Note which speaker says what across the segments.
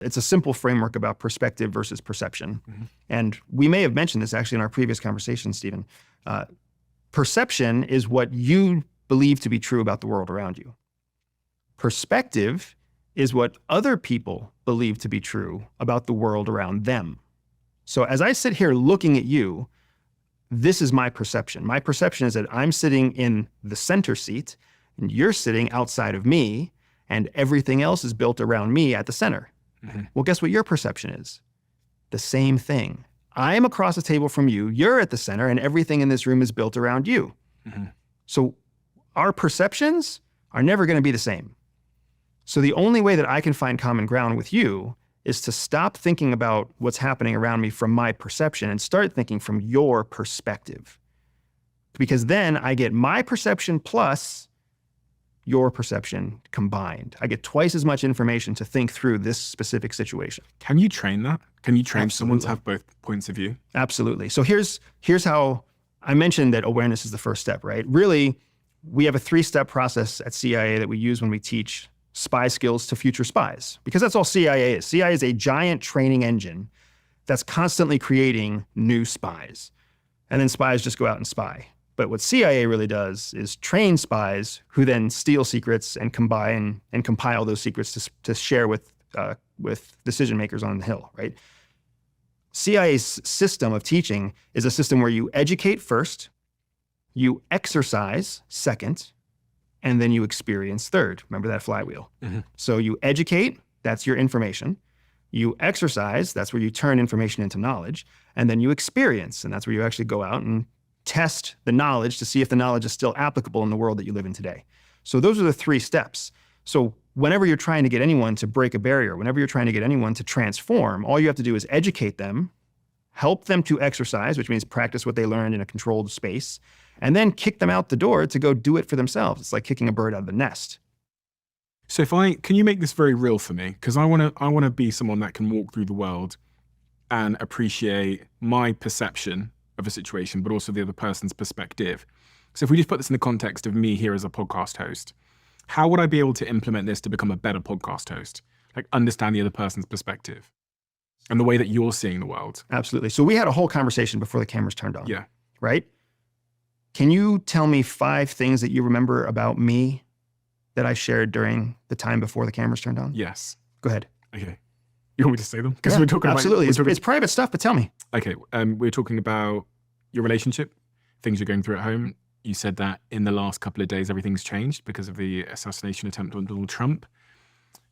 Speaker 1: It's a simple framework about perspective versus perception. And we may have mentioned this actually in our previous conversation, Stephen. Perception is what you believe to be true about the world around you. Perspective is what other people believe to be true about the world around them. So as I sit here looking at you, this is my perception. My perception is that I'm sitting in the center seat and you're sitting outside of me and everything else is built around me at the center. Well, guess what your perception is? The same thing. I'm across the table from you, you're at the center, and everything in this room is built around you. So our perceptions are never going to be the same. So the only way that I can find common ground with you is to stop thinking about what's happening around me from my perception and start thinking from your perspective. Because then I get my perception plus your perception combined. I get twice as much information to think through this specific situation.
Speaker 2: Can you train that? Can you train someone
Speaker 1: Absolutely.
Speaker 2: to have both points of view?
Speaker 1: Absolutely. So here's how I mentioned that awareness is the first step, right? Really, we have a 3-step process at CIA that we use when we teach spy skills to future spies, because that's all CIA is. CIA is a giant training engine that's constantly creating new spies. And then spies just go out and spy. But what CIA really does is train spies who then steal secrets and combine and compile those secrets to share with decision makers on the Hill, right? CIA's system of teaching is a system where you educate first, you exercise second, and then you experience third. Remember that flywheel. So you educate, that's your information. You exercise, that's where you turn information into knowledge. And then you experience, and that's where you actually go out and test the knowledge to see if the knowledge is still applicable in the world that you live in today. So those are the 3 steps. So whenever you're trying to get anyone to break a barrier, whenever you're trying to get anyone to transform, all you have to do is educate them, help them to exercise, which means practice what they learned in a controlled space, and then kick them out the door to go do it for themselves. It's like kicking a bird out of the nest.
Speaker 2: So can you make this very real for me? Because I want to be someone that can walk through the world and appreciate my perception of a situation, but also the other person's perspective. So if we just put this in the context of me here as a podcast host, how would I be able to implement this to become a better podcast host? Like understand the other person's perspective and the way that you're seeing the world.
Speaker 1: Absolutely. So we had a whole conversation before the cameras turned on.
Speaker 2: Yeah.
Speaker 1: Right? Can you tell me 5 things that you remember about me that I shared during the time before the cameras turned on?
Speaker 2: Yes.
Speaker 1: Go ahead.
Speaker 2: Okay. You want me to say them? Because
Speaker 1: Yeah,
Speaker 2: we're talking
Speaker 1: absolutely.
Speaker 2: about...
Speaker 1: It's private stuff, but tell me.
Speaker 2: Okay. We're talking about your relationship, things you're going through at home. You said that in the last couple of days, everything's changed because of the assassination attempt on Donald Trump.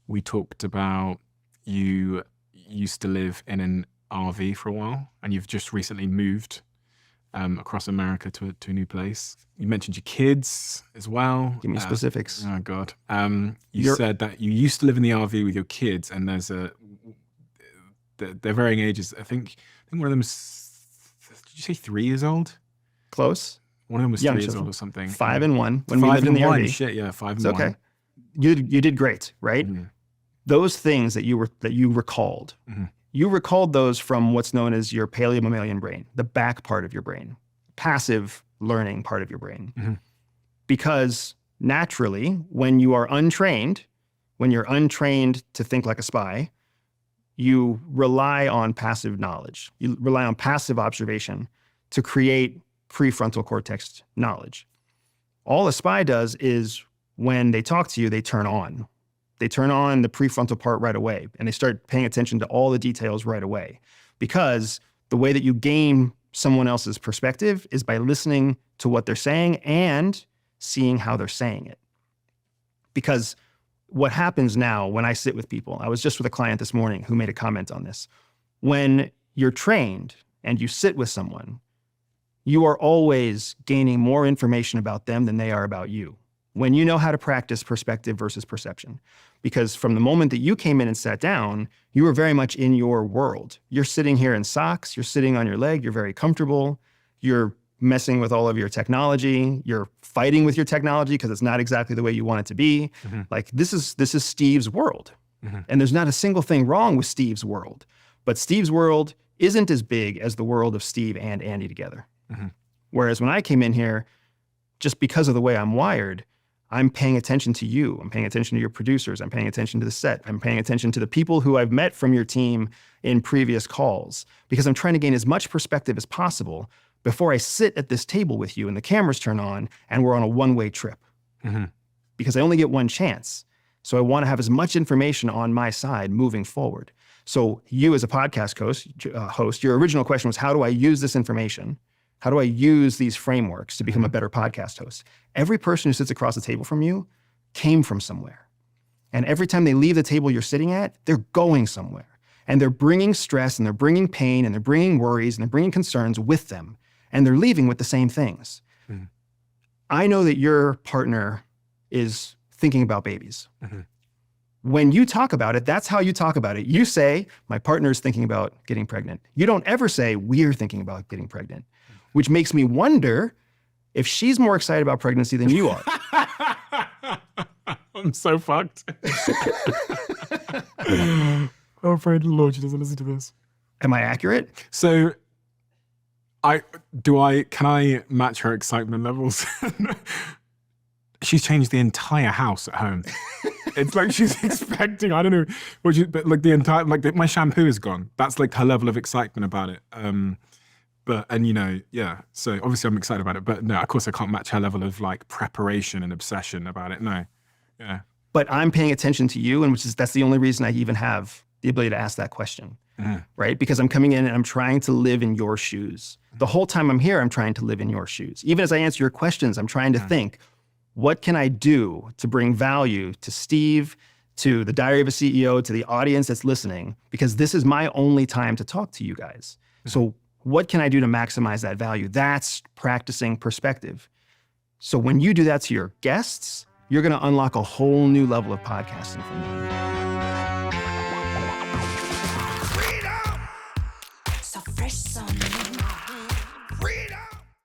Speaker 2: We talked about you used to live in an RV for a while, and you've just recently moved across America to a new place. You mentioned your kids as well.
Speaker 1: Give me specifics.
Speaker 2: Oh God. You said that you used to live in the RV with your kids, and they're varying ages. I think one of them's, did you say 3 years old?
Speaker 1: Close.
Speaker 2: One of them was
Speaker 1: Young
Speaker 2: 3 years
Speaker 1: children.
Speaker 2: old or something.
Speaker 1: 5 and 1 when we lived in the
Speaker 2: 5 and 1.
Speaker 1: RV.
Speaker 2: Shit, yeah, 5 and
Speaker 1: It's
Speaker 2: 1.
Speaker 1: okay. You did great, right? Those things that you recalled. You recalled those from what's known as your paleomammalian brain, the back part of your brain, passive learning part of your brain. Because naturally, when you are untrained, when you're untrained to think like a spy, you rely on passive knowledge. You rely on passive observation to create prefrontal cortex knowledge. All a spy does is when they talk to you, they turn on. They turn on the prefrontal part right away, and they start paying attention to all the details right away. Because the way that you gain someone else's perspective is by listening to what they're saying and seeing how they're saying it. Because what happens now when I sit with people, I was just with a client this morning who made a comment on this. When you're trained and you sit with someone, you are always gaining more information about them than they are about you. When you know how to practice perspective versus perception. Because from the moment that you came in and sat down, you were very much in your world. You're sitting here in socks, you're sitting on your leg, you're very comfortable, you're messing with all of your technology, you're fighting with your technology because it's not exactly the way you want it to be. Like this is Steve's world. And there's not a single thing wrong with Steve's world. But Steve's world isn't as big as the world of Steve and Andy together. Whereas when I came in here, just because of the way I'm wired, I'm paying attention to you. I'm paying attention to your producers. I'm paying attention to the set. I'm paying attention to the people who I've met from your team in previous calls, because I'm trying to gain as much perspective as possible before I sit at this table with you and the cameras turn on and we're on a one-way trip. Because I only get one chance. So I want to have as much information on my side moving forward. So you as a podcast host, your original question was, how do I use this information? How do I use these frameworks to become a better podcast host? Every person who sits across the table from you came from somewhere. And every time they leave the table you're sitting at, they're going somewhere. And they're bringing stress and they're bringing pain and they're bringing worries and they're bringing concerns with them. And they're leaving with the same things. I know that your partner is thinking about babies. When you talk about it, that's how you talk about it. You say, my partner is thinking about getting pregnant. You don't ever say, we're thinking about getting pregnant, which makes me wonder if she's more excited about pregnancy than you are.
Speaker 2: I'm so fucked. I'm afraid the Lord she doesn't listen to this.
Speaker 1: Am I accurate?
Speaker 2: So can I match her excitement levels? She's changed the entire house at home. It's like she's expecting, I don't know, but like the entire, like my shampoo is gone. That's like her level of excitement about it. So obviously I'm excited about it, but no, of course I can't match her level of like preparation and obsession about it. No, yeah.
Speaker 1: But I'm paying attention to you, and that's the only reason I even have the ability to ask that question, right? Because I'm coming in and I'm trying to live in your shoes. The whole time I'm here, I'm trying to live in your shoes. Even as I answer your questions, I'm trying to think, what can I do to bring value to Steve, to the Diary of a CEO, to the audience that's listening? Because this is my only time to talk to you guys. So what can I do to maximize that value? That's practicing perspective. So when you do that to your guests, you're going to unlock a whole new level of podcasting for them.
Speaker 3: So fresh on